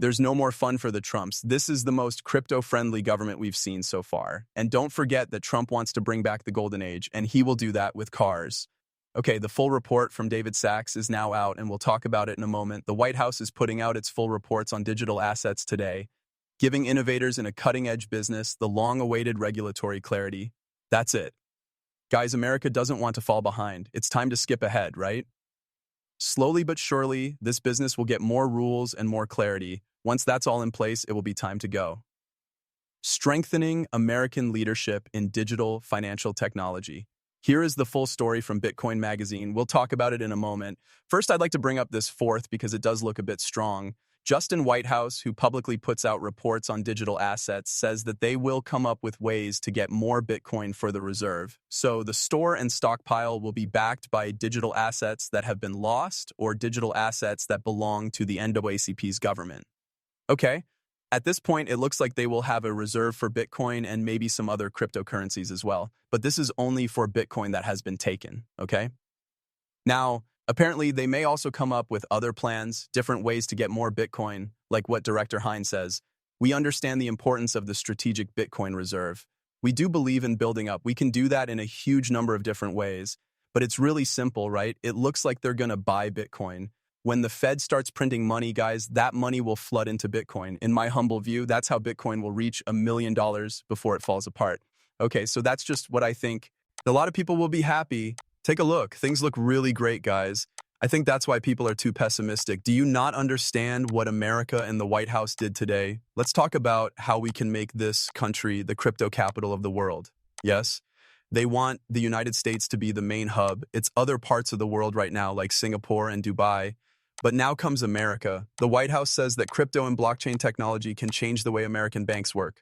There's no more fun for the Trumps. This is the most crypto-friendly government we've seen so far. And don't forget that Trump wants to bring back the golden age, and he will do that with cars. Okay, the full report from David Sachs is now out, and we'll talk about it in a moment. The White House is putting out its full reports on digital assets today, giving innovators in a cutting-edge business the long-awaited regulatory clarity. That's it. Guys, America doesn't want to fall behind. It's time to skip ahead, right? Slowly but surely, this business will get more rules and more clarity. Once that's all in place, it will be time to go. Strengthening American leadership in digital financial technology. Here is the full story from Bitcoin Magazine. We'll talk about it in a moment. First, I'd like to bring up this fourth because it does look a bit strong. Justin Whitehouse, who publicly puts out reports on digital assets, says that they will come up with ways to get more Bitcoin for the reserve. So the store and stockpile will be backed by digital assets that have been lost or digital assets that belong to the NAACP's government. Okay, at this point, it looks like they will have a reserve for Bitcoin and maybe some other cryptocurrencies as well. But this is only for Bitcoin that has been taken, okay? Now, apparently, they may also come up with other plans, different ways to get more Bitcoin, like what Director Hines says. We understand the importance of the strategic Bitcoin reserve. We do believe in building up. We can do that in a huge number of different ways, but it's really simple, right? It looks like they're going to buy Bitcoin. When the Fed starts printing money, guys, that money will flood into Bitcoin. In my humble view, that's how Bitcoin will reach $1 million before it falls apart. Okay, so that's just what I think. A lot of people will be happy. Take a look. Things look really great, guys. I think that's why people are too pessimistic. Do you not understand what America and the White House did today? Let's talk about how we can make this country the crypto capital of the world. Yes? They want the United States to be the main hub. It's other parts of the world right now, like Singapore and Dubai. But now comes America. The White House says that crypto and blockchain technology can change the way American banks work.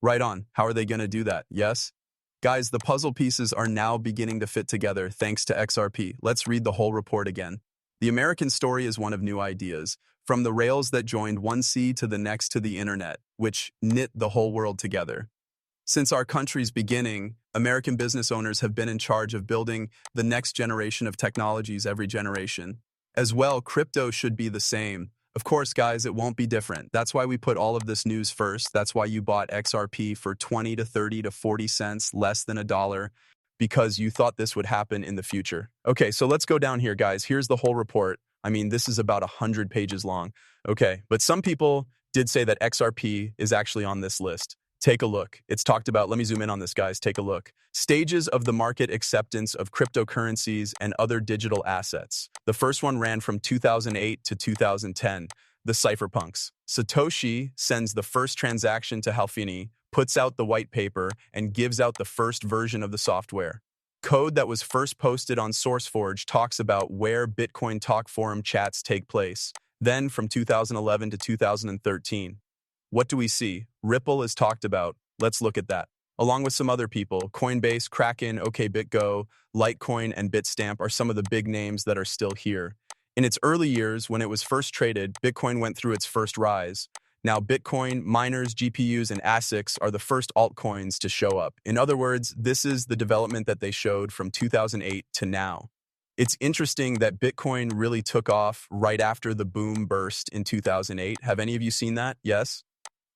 Right on. How are they going to do that? Yes? Guys, the puzzle pieces are now beginning to fit together thanks to XRP. Let's read the whole report again. The American story is one of new ideas, from the rails that joined one sea to the next to the internet, which knit the whole world together. Since our country's beginning, American business owners have been in charge of building the next generation of technologies every generation. As well, crypto should be the same. Of course, guys, it won't be different. That's why we put all of this news first. That's why you bought XRP for 20 to 30 to 40 cents, less than $1, because you thought this would happen in the future. Okay, so let's go down here, guys. Here's the whole report. I mean, this is about 100 pages long. Okay, but some people did say that XRP is actually on this list. Take a look. It's talked about, let me zoom in on this, guys. Take a look. Stages of the market acceptance of cryptocurrencies and other digital assets. The first one ran from 2008 to 2010, the cypherpunks. Satoshi sends the first transaction to Halfini, puts out the white paper, and gives out the first version of the software. Code that was first posted on SourceForge talks about where Bitcoin Talk forum chats take place. Then from 2011 to 2013. What do we see? Ripple is talked about. Let's look at that. Along with some other people, Coinbase, Kraken, OKBitGo, Litecoin, and Bitstamp are some of the big names that are still here. In its early years, when it was first traded, Bitcoin went through its first rise. Now, Bitcoin, miners, GPUs, and ASICs are the first altcoins to show up. In other words, this is the development that they showed from 2008 to now. It's interesting that Bitcoin really took off right after the boom burst in 2008. Have any of you seen that? Yes?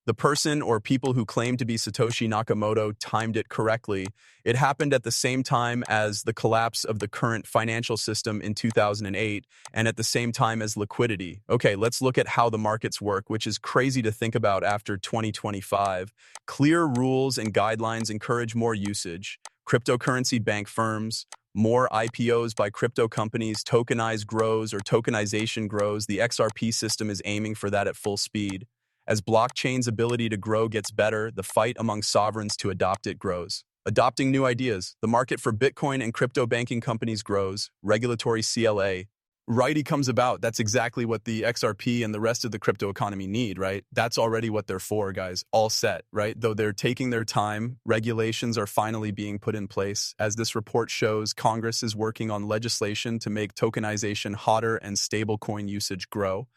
The person or people who claim to be Satoshi Nakamoto timed it correctly. It happened at the same time as the collapse of the current financial system in 2008 and at the same time as liquidity. Okay, let's look at how the markets work, which is crazy to think about after 2025. Clear rules and guidelines encourage more usage. Cryptocurrency bank firms, more IPOs by crypto companies, tokenization grows. The XRP system is aiming for that at full speed. As blockchain's ability to grow gets better, the fight among sovereigns to adopt it grows. Adopting new ideas, the market for Bitcoin and crypto banking companies grows. Regulatory CLA. Righty comes about. That's exactly what the XRP and the rest of the crypto economy need, right? That's already what they're for, guys. All set, right? Though they're taking their time, regulations are finally being put in place. As this report shows, Congress is working on legislation to make tokenization hotter and stablecoin usage grow.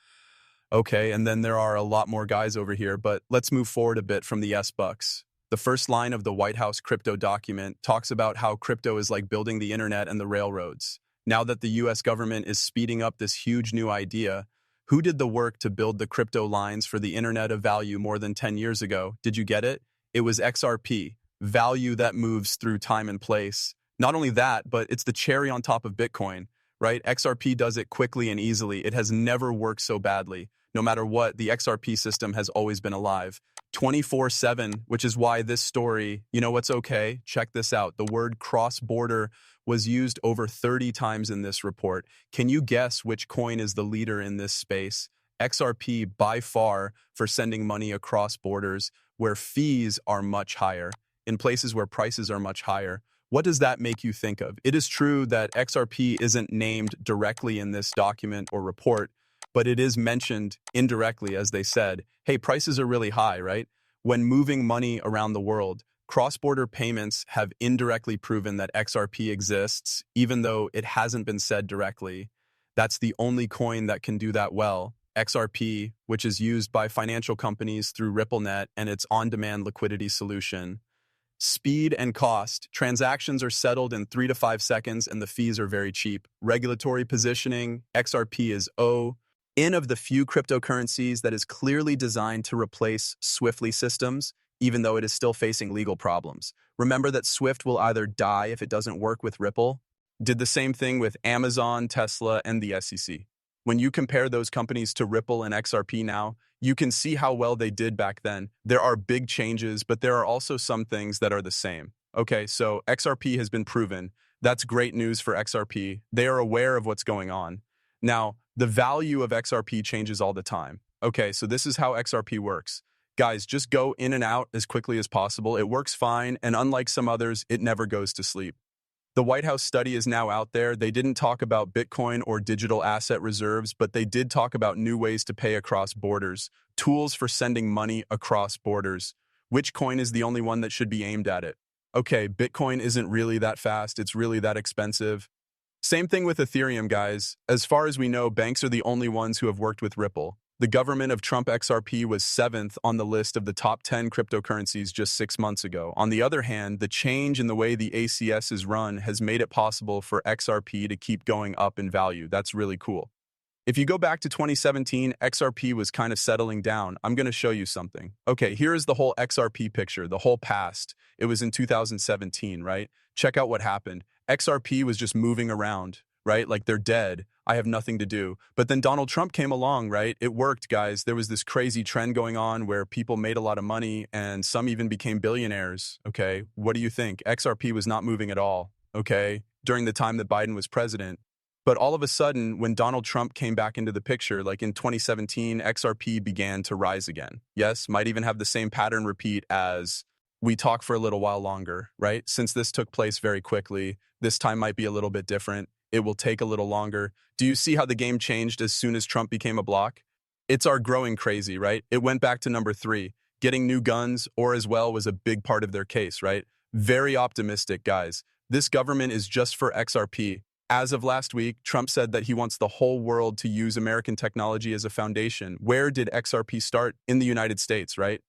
Okay, and then there are a lot more guys over here, but let's move forward a bit from the S-Bucks. The first line of the White House crypto document talks about how crypto is like building the internet and the railroads. Now that the US government is speeding up this huge new idea, Who did the work to build the crypto lines for the Internet of Value more than 10 years ago? Did you get it? It was XRP, value that moves through time and place. Not only that, but it's the cherry on top of Bitcoin, right? XRP does it quickly and easily. It has never worked so badly. No matter what, the XRP system has always been alive. 24/7, which is why this story, you know what's okay? Check this out. The word cross-border was used over 30 times in this report. Can you guess which coin is the leader in this space? XRP by far for sending money across borders where fees are much higher, in places where prices are much higher. What does that make you think of? It is true that XRP isn't named directly in this document or report, but it is mentioned indirectly, as they said, hey, prices are really high, right? When moving money around the world, cross-border payments have indirectly proven that XRP exists, even though it hasn't been said directly. That's the only coin that can do that well. XRP, which is used by financial companies through RippleNet and its on-demand liquidity solution. Speed and cost. Transactions are settled in 3 to 5 seconds and the fees are very cheap. Regulatory positioning. XRP is in of the few cryptocurrencies that is clearly designed to replace Swiftly systems, even though it is still facing legal problems. Remember that Swift will either die if it doesn't work with Ripple. Did the same thing with Amazon, Tesla, and the SEC. When you compare those companies to Ripple and XRP now, you can see how well they did back then. There are big changes, but there are also some things that are the same. Okay, so XRP has been proven. That's great news for XRP. They are aware of what's going on. Now, the value of XRP changes all the time. Okay, so this is how XRP works. Guys, just go in and out as quickly as possible. It works fine, and unlike some others, it never goes to sleep. The White House study is now out there. They didn't talk about Bitcoin or digital asset reserves, but they did talk about new ways to pay across borders, tools for sending money across borders. Which coin is the only one that should be aimed at it? Okay, Bitcoin isn't really that fast. It's really that expensive. Same thing with Ethereum, guys. As far as we know, banks are the only ones who have worked with Ripple. The government of Trump XRP was 7th on the list of the top 10 cryptocurrencies just 6 months ago. On the other hand, the change in the way the ACS is run has made it possible for XRP to keep going up in value. That's really cool. If you go back to 2017, XRP was kind of settling down. I'm going to show you something. Okay, here is the whole XRP picture, the whole past. It was in 2017, right? Check out what happened. XRP was just moving around, right? Like they're dead. I have nothing to do. But then Donald Trump came along, right? It worked, guys. There was this crazy trend going on where people made a lot of money and some even became billionaires, okay? What do you think? XRP was not moving at all, okay? During the time that Biden was president. But all of a sudden, when Donald Trump came back into the picture, like in 2017, XRP began to rise again. Yes, might even have the same pattern repeat as we talk for a little while longer, right? Since this took place very quickly, this time might be a little bit different. It will take a little longer. Do you see how the game changed as soon as Trump became a block? It's our growing crazy, right? It went back to number 3. Getting new guns or as well was a big part of their case, right? Very optimistic, guys. This government is just for XRP. As of last week, Trump said that he wants the whole world to use American technology as a foundation. Where did XRP start? In the United States, right?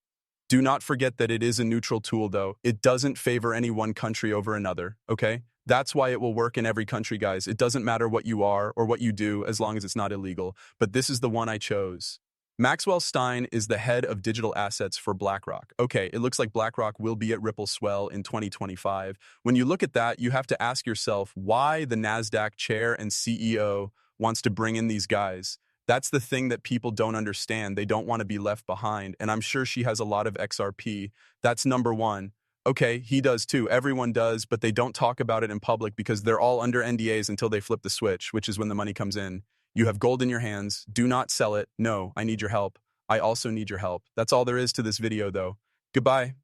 Do not forget that it is a neutral tool, though. It doesn't favor any one country over another, okay? That's why it will work in every country, guys. It doesn't matter what you are or what you do as long as it's not illegal. But this is the one I chose. Maxwell Stein is the head of digital assets for BlackRock. Okay, it looks like BlackRock will be at Ripple Swell in 2025. When you look at that, you have to ask yourself why the NASDAQ chair and CEO wants to bring in these guys. That's the thing that people don't understand. They don't want to be left behind. And I'm sure she has a lot of XRP. That's number one. Okay, he does too. Everyone does, but they don't talk about it in public because they're all under NDAs until they flip the switch, which is when the money comes in. You have gold in your hands. Do not sell it. No, I need your help. I also need your help. That's all there is to this video, though. Goodbye.